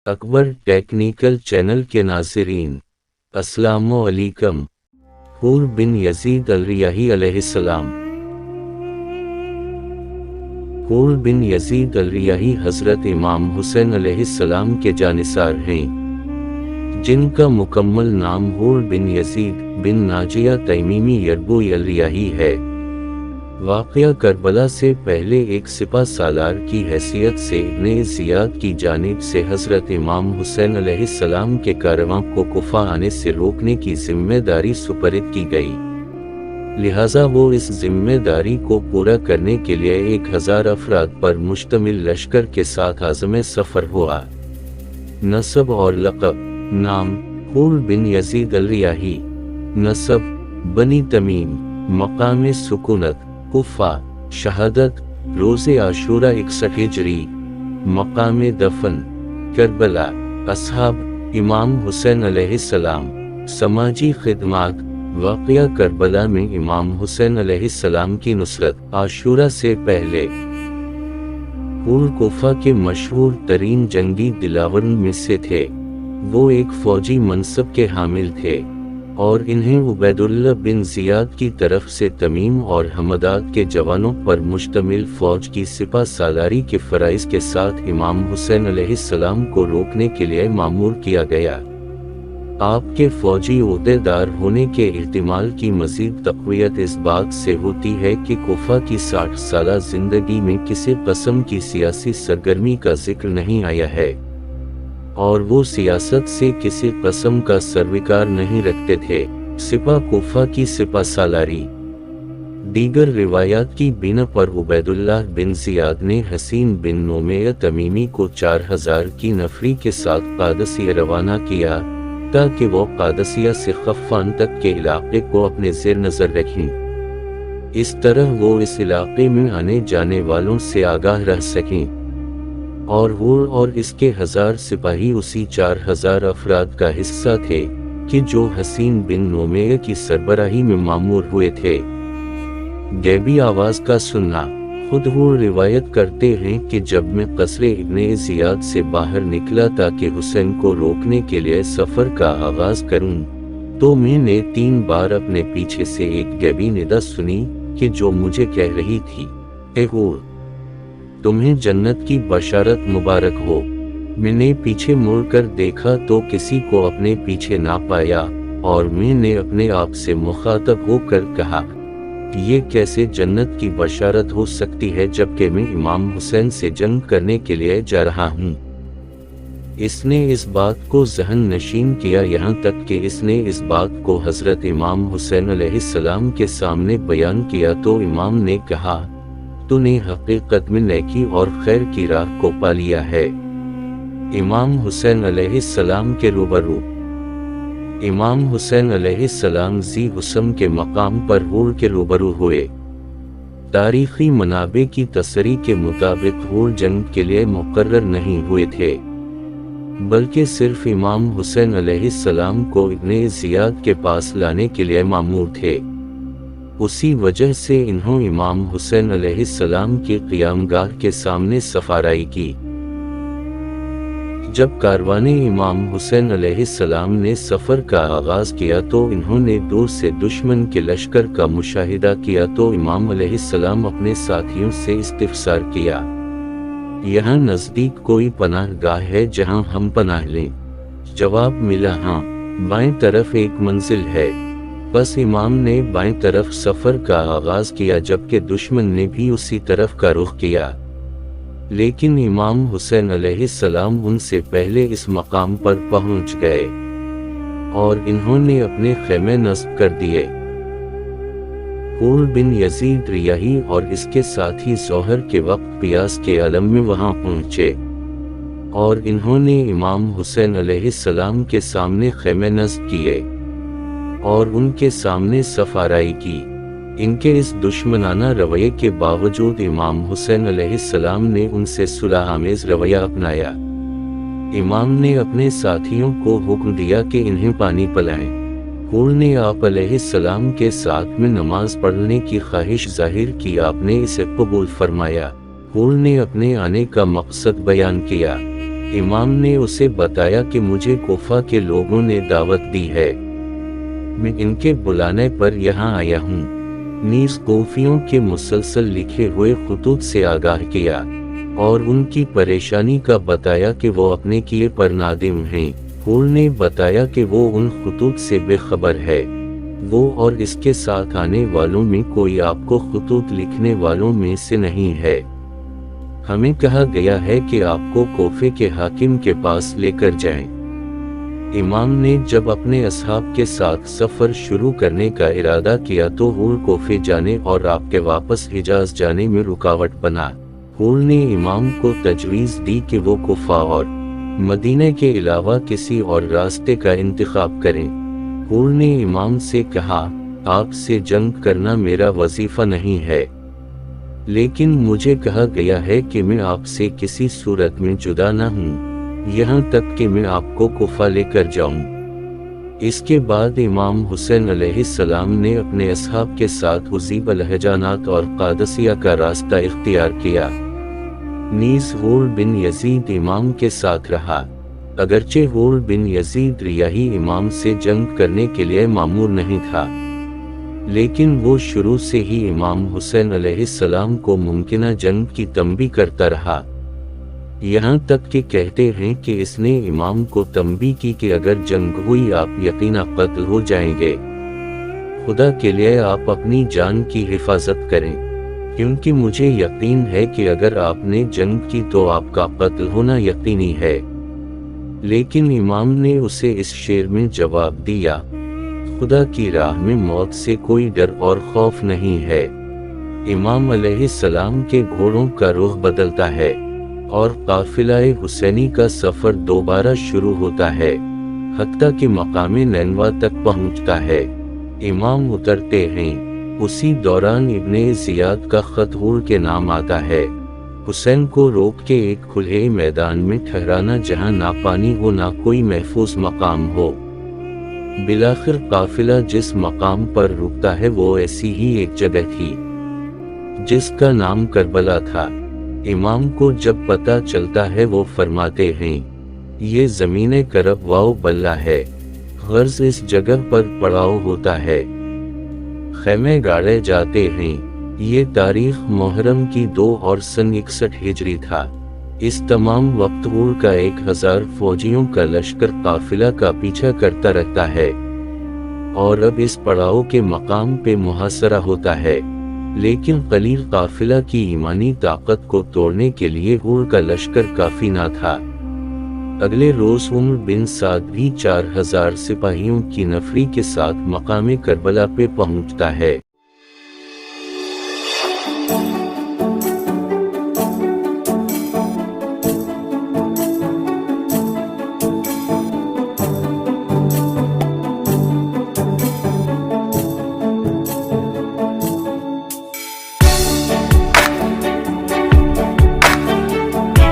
Akbar technical channel के नाज़रीन, अस्सलामु अलैकुम। हूर बिन यजीद अल-रियाही अलैहिस्सलाम। हूर बिन यजीद अल-रियाही हज़रत इमाम हुसैन अलैहिस्सलाम के जानिसार हैं, जिनका मुकम्मल नाम हूर बिन यजीद बिन नाजिया तैमीमी यरबूई अल-रियाही है। वाक़या करबला से पहले एक सिपा सालार की हैसियत से इब्ने ज़ियाद की जानिब से हज़रत इमाम हुसैन अलैहिस्सलाम के कारवां को कुफा आने से रोकने की जिम्मेदारी सुपरद की गई। लिहाजा वो इस जिम्मेदारी को पूरा करने के लिए 1000 अफराद पर मुश्तमिल लश्कर के साथ आज़म सफ़र हुआ। नसब और लक़ब: नाम हूर बिन यजीद अल-रियाही। नसब बनी तमीम। मकाम सुकूनत कुफा। शहादत रोज़े आशूरा 61 हिजरी। मकाम दफन करबला। असहाब इमाम हुसैन अलैहिस्सलाम। समाजी खिदमात: वाक़या करबला में इमाम हुसैन अलैहिस्सलाम की नुसरत। आशूरा से पहले हूर कुफा के मशहूर तरीन जंगी दिलावरों में से थे। वो एक फ़ौजी मनसब के हामिल थे और इन्हें उबैदुल्लाह बिन ज़ियाद की तरफ से तमीम और हमदाद के जवानों पर मुश्तमिल फ़ौज की सिपा सालारी के फ़राइज़ के साथ इमाम हुसैन अलैहिस्सलाम को रोकने के लिए मामूर किया गया। आपके फ़ौजी ओहदेदार होने के इह्तिमाल की मज़ीद तक़वियत इस बात से होती है कि कुफा की 60 साला ज़िंदगी में किसी क़स्म की सियासी सरगर्मी का ज़िक्र नहीं आया है और वो सियासत से किसी क़स्म का सरविकार नहीं रखते थे। सिपा कुफा की सिपा सालारी। दीगर रिवायात की बिना पर उबैदुल्लाह बिन ज़ियाद ने हसीन बिन नोमेह तमीमी को 4000 की नफरी के साथ कादसिया रवाना किया ताकि वो कादसिया से ग़फ़्फ़ान तक के इलाके को अपने ज़ेर नज़र रखें। इस तरह वो इस इलाके में आने जाने वालों से आगाह रह सकें और हूर और इसके 1000 सिपाही उसी 4000 अफराद का हिस्सा थे कि जो हसीन बिन नोमेह की सरबराही में मामूर हुए थे। गैबी आवाज़ का सुनना। खुद हूर रिवायत करते हैं कि जब मैं क़स्रे इब्ने ज़ियाद से बाहर निकला ताकि हुसैन को रोकने के लिए सफ़र का आगाज़ करूं, तो मैंने 3 बार अपने पीछे से एक गैबी निदा सुनी कि जो मुझे कह रही थी, ए हूर, तुम्हें जन्नत की बशारत मुबारक हो। मैंने पीछे मुड़कर देखा तो किसी को अपने पीछे ना पाया और मैंने अपने आप से मुखातब होकर कहा, ये कैसे जन्नत की बशारत हो सकती है जबकि मैं इमाम हुसैन से जंग करने के लिए जा रहा हूँ। इसने इस बात को ज़हन नशीन किया, यहाँ तक कि इसने इस बात को हज़रत इमाम हुसैन अलैहिस्सलाम के सामने बयान किया तो इमाम ने कहा, तूने हकीकत में नेकी और खैर की राह को पा लिया है। इमाम हुसैन अलैहिस्सलाम के रूबरू। इमाम हुसैन अलैहिस्सलाम ज़ी हुस्म के मकाम पर हूर के रूबरू हुए। तारीख़ी मनाबे की तसरी के मुताबिक हूर जंग के लिए मुकर्रर नहीं हुए थे, बल्कि सिर्फ इमाम हुसैन अलैहिस्सलाम को इब्ने ज़ियाद के पास लाने के लिए मामूर थे। उसी वजह से इन्हों इमाम हुसैन अलैहिस्सलाम की क़ियामगाह के सामने सफ़ाराई की। जब कारवाने इमाम हुसैन अलैहिस्सलाम ने सफ़र का आगाज़ किया तो इन्होंने दूर से दुश्मन के लश्कर का मुशाहिदा किया तो इमाम अलैहिस्सलाम अपने साथियों से इस्तिफ़सार किया, यहाँ नज़दीक कोई पनाहगाह है जहाँ हम पनाह लें? जवाब मिला, हाँ, बाएं तरफ एक मंजिल है। बस इमाम ने बाएं तरफ सफ़र का आगाज़ किया जबकि दुश्मन ने भी उसी तरफ का रुख किया, लेकिन इमाम हुसैन अलैहिस्सलाम उनसे पहले इस मकाम पर पहुंच गए और इन्होंने अपने ख़ैमे नस्ब कर दिए। हूर बिन यजीद रियाही और इसके साथी ज़ोहर के वक्त पियास के आलम में वहां पहुंचे और इन्होंने इमाम हुसैन अलैहिस्सलाम के सामने ख़ैमे नस्ब किए और उनके सामने सफ़ाराई की। इनके इस दुश्मनाना रवैये के बावजूद इमाम हुसैन अलैहिस्सलाम ने उनसे सुलह आमेज़ रवैया अपनाया। इमाम ने अपने साथियों को हुक्म दिया कि इन्हें पानी पिलाएं। हूर ने आप अलैहिस्सलाम के साथ में नमाज पढ़ने की ख्वाहिश जाहिर की, आपने इसे कबूल फरमाया। हूर ने अपने आने का मकसद बयान किया। इमाम ने उसे बताया कि मुझे कोफा के लोगों ने दावत दी है, मैं इनके बुलाने पर यहाँ आया हूँ। नीस कोफियों के मुसलसल लिखे हुए खुतूत से आगाह किया और उनकी परेशानी का बताया कि वो अपने किए पर नादिम हैं। हूर ने बताया कि वो उन खुतूत से बेखबर है। वो और इसके साथ आने वालों में कोई आपको खुतूत लिखने वालों में से नहीं है। हमें कहा गया है कि आपको कोफे के हाकिम के पास लेकर जाएं। इमाम ने जब अपने असहाब के साथ सफर शुरू करने का इरादा किया तो हूर कोफे जाने और आपके वापस हिजाज जाने में रुकावट बना। हूर ने इमाम को तजवीज़ दी कि वो कुफा और मदीने के अलावा किसी और रास्ते का इंतखाब करें। हूर ने इमाम से कहा, आपसे जंग करना मेरा वजीफा नहीं है, लेकिन मुझे कहा गया है कि मैं आपसे किसी सूरत में जुदा न हूँ, यहाँ तक कि मैं आपको कुफा लेकर जाऊँ। इसके बाद इमाम हुसैन अलैहिस्सलाम ने अपने असहाब के साथ हुज़ीब लहजानात और कादसिया का रास्ता इख्तियार किया। नीस हूर बिन यजीद इमाम के साथ रहा। अगरचे हूर बिन यजीद रियाही इमाम से जंग करने के लिए मामूर नहीं था, लेकिन वो शुरू से ही इमाम हुसैन अलैहिस्सलाम को मुमकिना जंग की तंबी करता रहा। यहाँ तक कि कहते हैं कि इसने इमाम को तंबी की कि अगर जंग हुई आप यकीना कत्ल हो जाएंगे, खुदा के लिए आप अपनी जान की हिफाजत करें, क्योंकि मुझे यकीन है कि अगर आपने जंग की तो आपका कत्ल होना यकीनी है। लेकिन इमाम ने उसे इस शेर में जवाब दिया, खुदा की राह में मौत से कोई डर और खौफ नहीं है। इमाम अलैहिस्सलाम के घोड़ों का रुख बदलता है और काफिलाए हुसैनी का सफर दोबारा शुरू होता है, हत्ता कि मकामे नैनवा तक पहुंचता है। इमाम उतरते हैं। उसी दौरान इब्ने जियाद का खत हूर के नाम आता है। हुसैन को रोक के एक खुले मैदान में ठहराना जहां ना पानी हो ना कोई महफूज मकाम हो। बिलाखिर काफिला जिस मकाम पर रुकता है वो ऐसी ही एक जगह थी जिसका नाम करबला था। इमाम को जब पता चलता है वो फरमाते हैं, ये ज़मीन करब वाओ बल्ला है, गर्ज इस जगह पर पड़ाव होता है, खैमे गाड़े जाते हैं। ये तारीख मुहर्रम की 2 और सन 61 हिजरी था। इस तमाम वक्त हूर का 1000 फौजियों का लश्कर काफिला का पीछा करता रहता है और अब इस पड़ाव के मकाम पे मुहासरा होता है, लेकिन कलील काफिला की ईमानी ताकत को तोड़ने के लिए हूर का लश्कर काफी ना था। अगले रोज उमर बिन साद भी 4000 सिपाहियों की नफरी के साथ मकामे करबला पे पहुंचता है।